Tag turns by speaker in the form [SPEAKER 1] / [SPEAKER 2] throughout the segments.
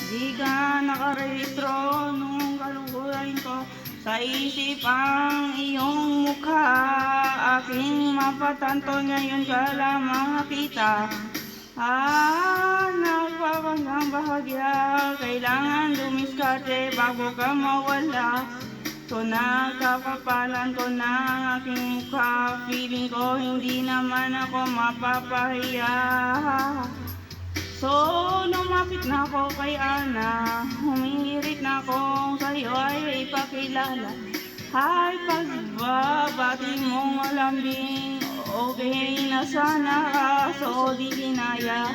[SPEAKER 1] Di ka nakarehistro nung kalukuran ko. Sa isip ang iyong mukha, aking mapatanto ngayon ka lamang nakita. Nagpapangang bahagya, kailangan dumiskarte bago ka mawala. So nagkakapalan ko na ang aking mukha, feeling ko hindi naman ako mapapahiya. So lumapit na ako kay Ana, humihirit na akong sa'yo ay ipakilala. Hi, pagbabati mong malambing, okay na sana kaso di kinaya.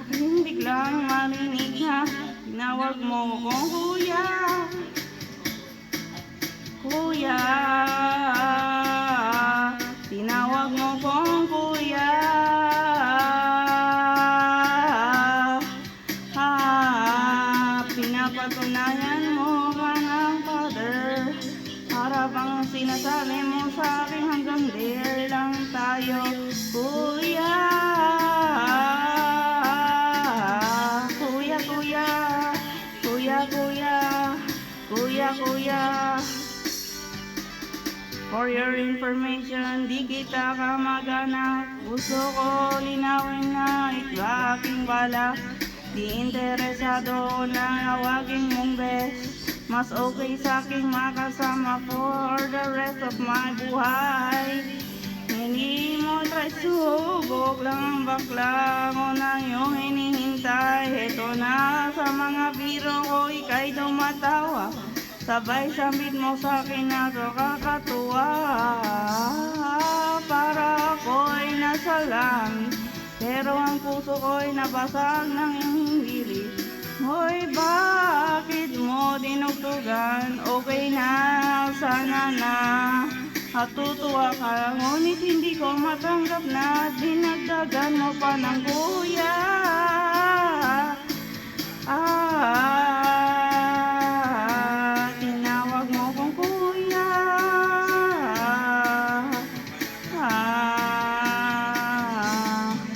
[SPEAKER 1] Aking biglang marinig na tinawag mo kong kuya. Kuya, tinawag mo kong kuya. Pinapatunayan mo ka ng father, para bang sinasabi mo sa akin hanggang there lang tayo. Kuya, kuya, kuya, kuya, kuya, kuya, kuya. For your information, di kita kamag-anak. Gusto ko linawin na ito aking balak. Di interesado na awagin mong best. Mas okay sa aking makasama for the rest of my buhay. Hindi mo try subok lang ang bakla ko na iyong hinihintay. Ito na sa mga biro ko, ika'y dumatawa. Sabay sambit mo sa akin na kakatuwa. Para ako'y nasa langit, pero ang puso ko'y nabasag ng hilig. Hoy, bakit mo dinugtugan? Okay na, sana na matutuwa ka. Ngunit hindi ko matanggap na dinagdagan mo pa ng kuya. Tinawag mo kong kuya.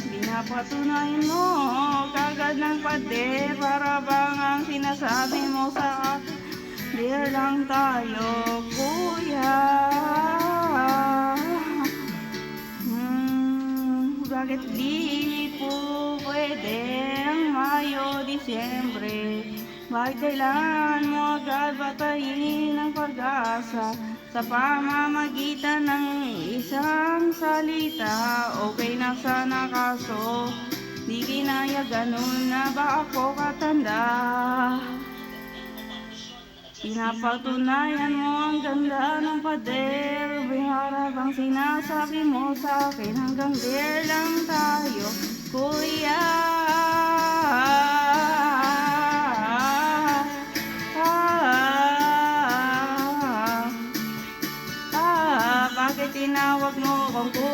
[SPEAKER 1] Pinapatunayan mo kagad ng pader, para bang ang sinasabi mo sa akin, dear lang tayo, kuya. Bakit di po pwede ang Mayo, Disyembre? Bakit kailangan mo agad batayin ang pag-asa sa pamamagitan ng isang salita? Okay na sana kaso di kinaya, ganun na ba ako katanda? Pinapatunayan mo ang ganda ng pader, bihara bang sinasabi mo sa akin hanggang there lang tayo, kuya. Bakit tinawag mo kong kuya?